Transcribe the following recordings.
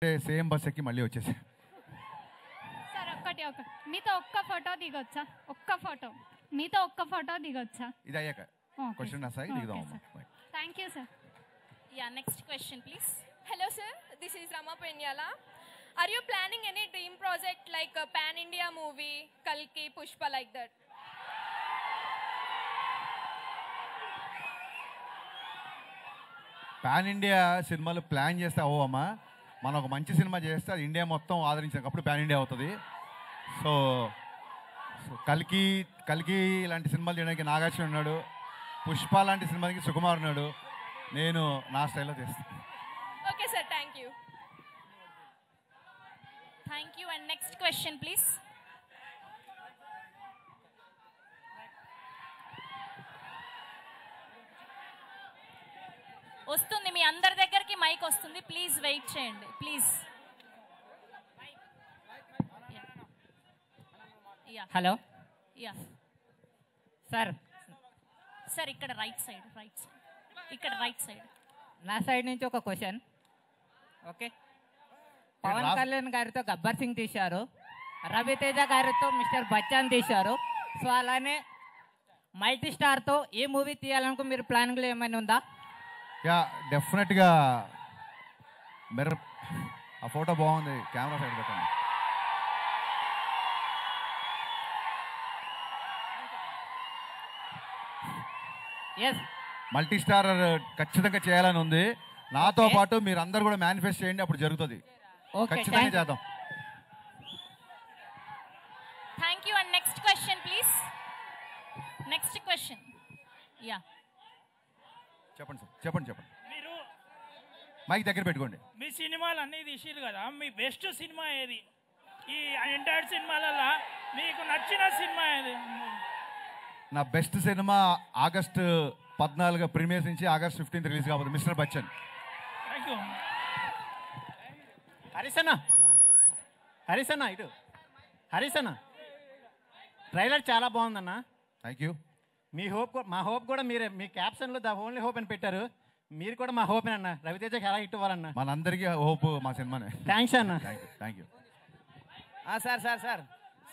Same bus ఎక్కి మళ్ళీ వచ్చేసి సార్ మీతో ఒక్క ఫోటో దిగొచ్చా? ఒక్క ఫోటో దిగొచ్చా? ఇది అయ్యాక క్వశ్చన్ సార్ దిగుదాం. Thank you sir. Yeah, next question please. Hello sir, this is Rama Penyala. Are you planning any dream project like a pan India movie, Kalki, Pushpa, like that? Pan India సినిమాలు plan చేస్తే అవ్వమ్మా. మనం ఒక మంచి cinema చేస్తే అది India మొత్తం ఆదరించినప్పుడు pan India అవుతుంది. So కల్కి లాంటి సినిమాలు చేయడానికి నాగార్జున ఉన్నాడు, పుష్ప లాంటి సినిమాకి సుకుమార్ ఉన్నాడు. నేను నా స్టైల్లో చేస్తాను. Okay sir, thank you. Thank you and next question please. వస్తుంది మీ అందరి దగ్గరికి మైక్ వస్తుంది, ప్లీజ్ వెయిట్ చేయండి please. Hello yeah sir. Sir ఇక్కడ రైట్ సైడ్ ఇక్కడ రైట్ సైడ్. నా సైడ్ నుంచి ఒక క్వశ్చన్. ఓకే, పవన్ కళ్యాణ్ గారితో గబ్బర్ సింగ్ తీశారు, రవితేజ గారితో మిస్టర్ బచ్చన్ తీశారు. సో అలానే మల్టీ స్టార్తో ఏ మూవీ తీయాలనుకో మీరు ప్లానింగ్లో ఏమైనా ఉందా? యా డెఫినెట్గా. మీరు ఆ ఫోటో బాగుంది, కెమెరా సైడ్ పెట్టండి. ఎస్, మల్టీ స్టార్ ఖచ్చితంగా చేయాలని ఉంది. నాతో పాటు మీరు అందరు కూడా మేనిఫెస్ట్ చేయండి, అప్పుడు జరుగుతుంది. ఖచ్చితంగా చేద్దాం. Thank you and next question please. Next question. Yeah చెప్పండి సార్, చెప్పండి. మీరు మైక్ దగ్గర పెట్టుకోండి. మీ సినిమాలు అన్నీ తీసిరు కదా, మీ బెస్ట్ సినిమా ఏది? ఈ ఎంటైర్ సినిమాలలో మీకు నచ్చిన సినిమా ఏది? నా బెస్ట్ సినిమా ఆగస్టు 14 ప్రీమియర్స్ నుంచి ఆగస్ట్ 15 రిలీజ్ కాబోతుంది, mister Bachchan. Thank you. Harish అన్న ఇటు. హరీష్ అన్న ట్రైలర్ చాలా బాగుందన్న. Thank you. మా హోప్ కూడా మీరే. మీ క్యాప్షన్లో ద ఓన్లీ హోప్ అని పెట్టారు, మీరు కూడా మా హోప్ అన్న. రవితేజకి ఎలా హిట్ అవ్వాలన్న? మనందరికీ హోప్ మా సినిమానే. థ్యాంక్స్ అన్న. Thank you.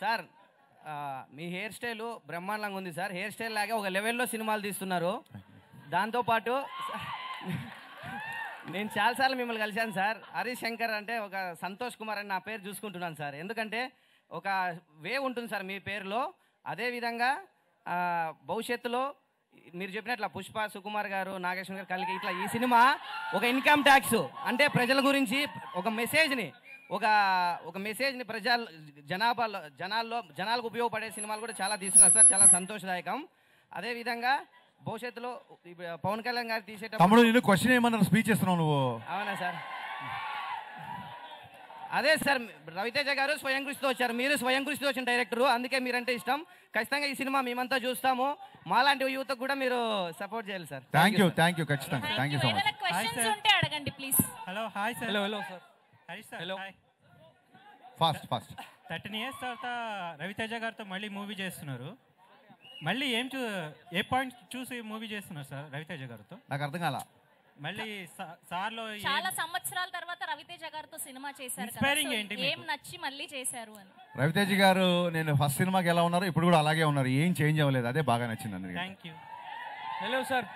Sir me hair style బ్రహ్మాండంగా ఉంది సార్. హెయిర్ స్టైల్ లాగా ఒక లెవెల్లో సినిమాలు తీస్తున్నారు. దాంతోపాటు నేను చాలాసార్లు మిమ్మల్ని కలిశాను సార్. హరీష్ శంకర్ అంటే ఒక సంతోష్ కుమార్ అని నా పేరు చూసుకుంటున్నాను సార్. ఎందుకంటే ఒక వే ఉంటుంది సార్ మీ పేరులో. అదేవిధంగా భవిష్యత్తులో మీరు చెప్పినట్ల పుష్ప, సుకుమార్ గారు, నాగేశ్వర గారు, కల్కి ఇట్లా ఈ సినిమా ఒక ఇన్కమ్ ట్యాక్స్ అంటే ప్రజల గురించి ఒక మెసేజ్ని జనాలకు ఉపయోగపడే సినిమాలు కూడా చాలా తీసుకున్నారు సార్. చాలా సంతోషదాయకం. అదేవిధంగా భవిష్యత్తులో పవన్ కళ్యాణ్ గారు తమ్ముడు నేను క్వశ్చన్ ఏమన్నా స్పీచ్ ఇస్తున్నావు నువ్వు? అవునా సార్? అదే సార్, రవితేజ గారు స్వయం కృషితో వచ్చారు, మీరు స్వయం కృషితో వచ్చిన డైరెక్టరు, అందుకే మీరంటే ఇష్టం. ఖచ్చితంగా ఈ సినిమా మేమంతా చూస్తాము. మాలాంటి యువతకు కూడా మీరు సపోర్ట్ చేయాలి సార్. థ్యాంక్ యూ ఖచ్చితంగా. Thank you so much. Questions ఉంటే అడగండి please. Hello hi sir. Hello sir. Harish sir. Hello. Fast 13 years తర్వాత రవితేజ గారితో మళ్ళీ మూవీ చేస్తున్నారు. మళ్ళీ ఏ పాయింట్ చూసి మూవీ చేస్తున్నారు సార్ రవితేజ గారితో? నాకు అర్థం కాల. మళ్ళీ సార్లో చాలా సంవత్సరాల తర్వాత రవితేజ గారితో సినిమా చేశారు కదా, ఇన్స్పైరింగ్ సో ఏంటి ఏం నచ్చి మళ్ళీ చేశారు అని? రవితేజ గారు నేను ఫస్ట్ సినిమాకి ఎలా ఉన్నారో ఇప్పుడు కూడా అలాగే ఉన్నారు, ఏం చేంజ్ అవ్వలేదు. అదే బాగా నచ్చింది అందరికీ. Thank you. Hello sir.